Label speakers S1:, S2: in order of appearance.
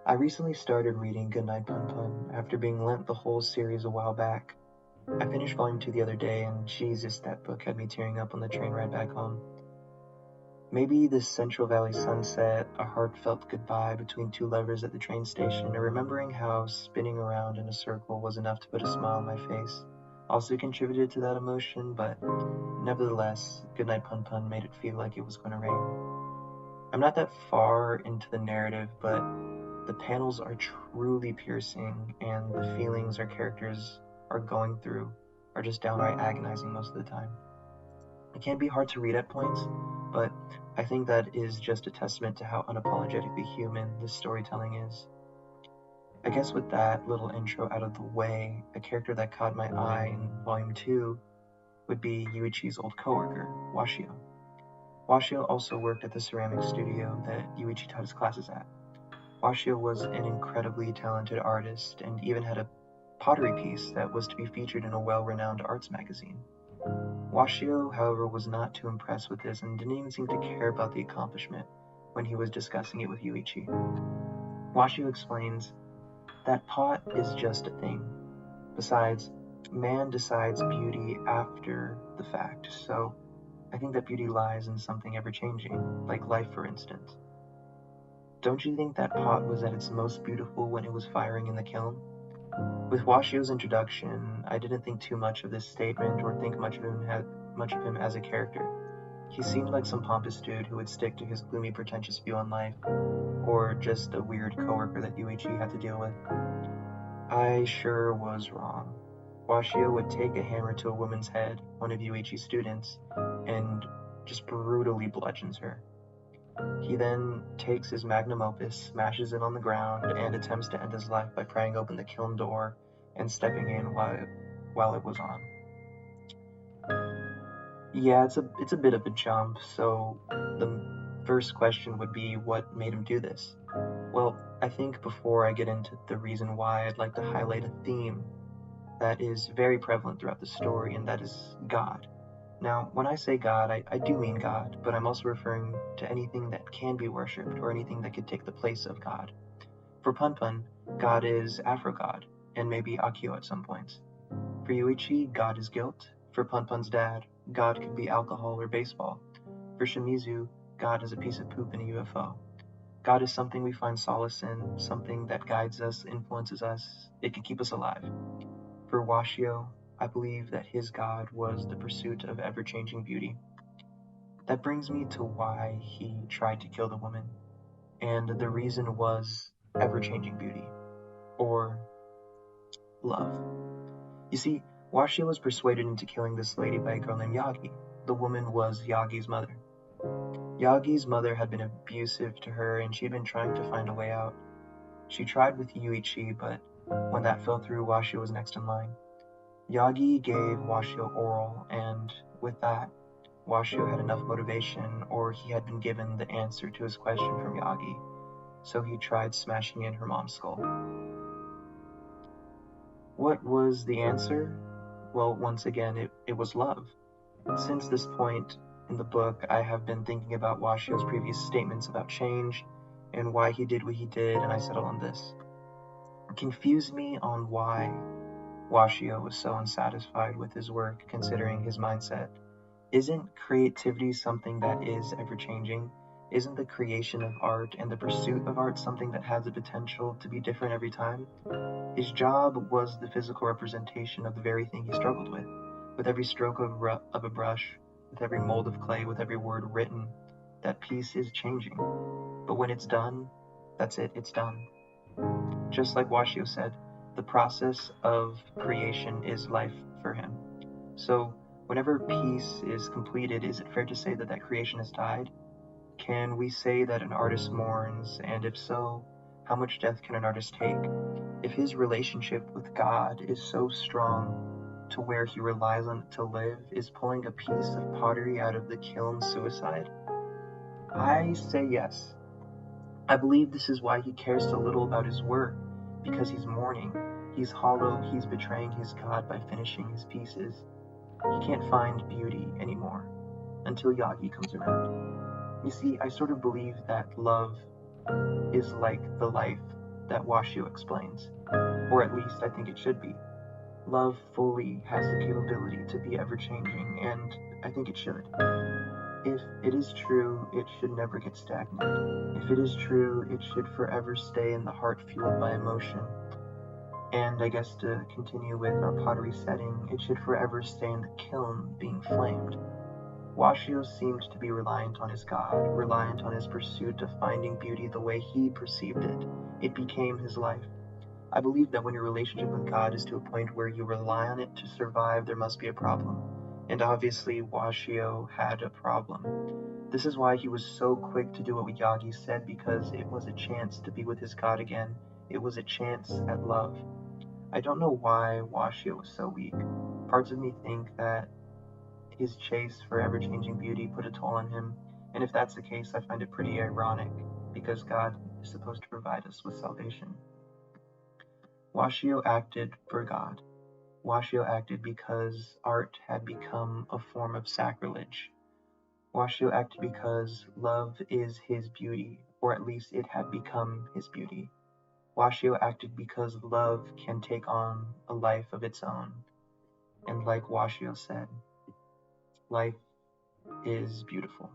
S1: I recently started reading Goodnight Punpun after being lent the whole series a while back. I finished volume 2 the other day, and Jesus, that book had me tearing up on the train ride back home. Maybe this Central Valley sunset, a heartfelt goodbye between two lovers at the train station, or remembering how spinning around in a circle was enough to put a smile on my face also contributed to that emotion, but nevertheless, Goodnight Punpun made it feel like it was going to rain. I'm not that far into the narrative, but the panels are truly piercing, and the feelings our characters are going through are just downright agonizing most of the time. It can be hard to read at points, but I think that is just a testament to how unapologetically human this storytelling is. I guess with that little intro out of the way, a character that caught my eye in Volume 2 would be Yuichi's old coworker, Washio. Washio also worked at the ceramic studio that Yuichi taught his classes at. Washio was an incredibly talented artist and even had a pottery piece that was to be featured in a well-renowned arts magazine. Washio, however, was not too impressed with this and didn't even seem to care about the accomplishment when he was discussing it with Yuichi. Washio explains, "That pot is just a thing. Besides, man decides beauty after the fact, so I think that beauty lies in something ever-changing, like life, for instance. Don't you think that pot was at its most beautiful when it was firing in the kiln?" With Washio's introduction, I didn't think too much of this statement or think much of him as a character. He seemed like some pompous dude who would stick to his gloomy, pretentious view on life, or just a weird coworker that Yuichi had to deal with. I sure was wrong. Washio would take a hammer to a woman's head, one of Yuichi's students, and just brutally bludgeons her. He then takes his magnum opus, smashes it on the ground, and attempts to end his life by prying open the kiln door and stepping in while it was on. Yeah, it's a bit of a jump, so the first question would be, what made him do this? Well, I think before I get into the reason why, I'd like to highlight a theme that is very prevalent throughout the story, and that is God. Now, when I say God, I do mean God, but I'm also referring to anything that can be worshipped or anything that could take the place of God. For Punpun, God is Afro-God, and maybe Akio at some points. For Yuichi, God is guilt. For Punpun's dad, God could be alcohol or baseball. For Shimizu, God is a piece of poop in a UFO. God is something we find solace in, something that guides us, influences us, it can keep us alive. For Washio, I believe that his God was the pursuit of ever-changing beauty. That brings me to why he tried to kill the woman, and the reason was ever-changing beauty, or love. You see, Washio was persuaded into killing this lady by a girl named Yagi. The woman was Yagi's mother. Yagi's mother had been abusive to her, and she had been trying to find a way out. She tried with Yuichi, but when that fell through, Washio was next in line. Yagi gave Washio oral, and with that, Washio had enough motivation, or he had been given the answer to his question from Yagi, so he tried smashing in her mom's skull. What was the answer? Well, once again, it was love. Since this point in the book, I have been thinking about Washio's previous statements about change and why he did what he did, and I settled on this. It confused me on why Washio was so unsatisfied with his work, considering his mindset. Isn't creativity something that is ever-changing? Isn't the creation of art and the pursuit of art something that has the potential to be different every time? His job was the physical representation of the very thing he struggled with. With every stroke of a brush, with every mold of clay, with every word written, that piece is changing. But when it's done, that's it, it's done. Just like Washio said, the process of creation is life for him. So whenever a piece is completed, is it fair to say that that creation has died? Can we say that an artist mourns, and if so, how much death can an artist take? If his relationship with God is so strong to where he relies on it to live, is pulling a piece of pottery out of the kiln suicide? I say yes. I believe this is why he cares so little about his work, because he's mourning. He's hollow, he's betraying his God by finishing his pieces. He can't find beauty anymore until Yagi comes around. You see, I sort of believe that love is like the life that Washio explains, or at least I think it should be. Love fully has the capability to be ever-changing, and I think it should. If it is true, it should never get stagnant. If it is true, it should forever stay in the heart fueled by emotion. And I guess to continue with our pottery setting, it should forever stay in the kiln being flamed. Washio seemed to be reliant on his God, reliant on his pursuit of finding beauty the way he perceived it. It became his life. I believe that when your relationship with God is to a point where you rely on it to survive, there must be a problem. And obviously, Washio had a problem. This is why he was so quick to do what Yagi said, because it was a chance to be with his God again. It was a chance at love. I don't know why Washio was so weak. Parts of me think that his chase for ever-changing beauty put a toll on him, and if that's the case, I find it pretty ironic, because God is supposed to provide us with salvation. Washio acted for God. Washio acted because art had become a form of sacrilege. Washio acted because love is his beauty, or at least it had become his beauty. Washio acted because love can take on a life of its own. And like Washio said, life is beautiful.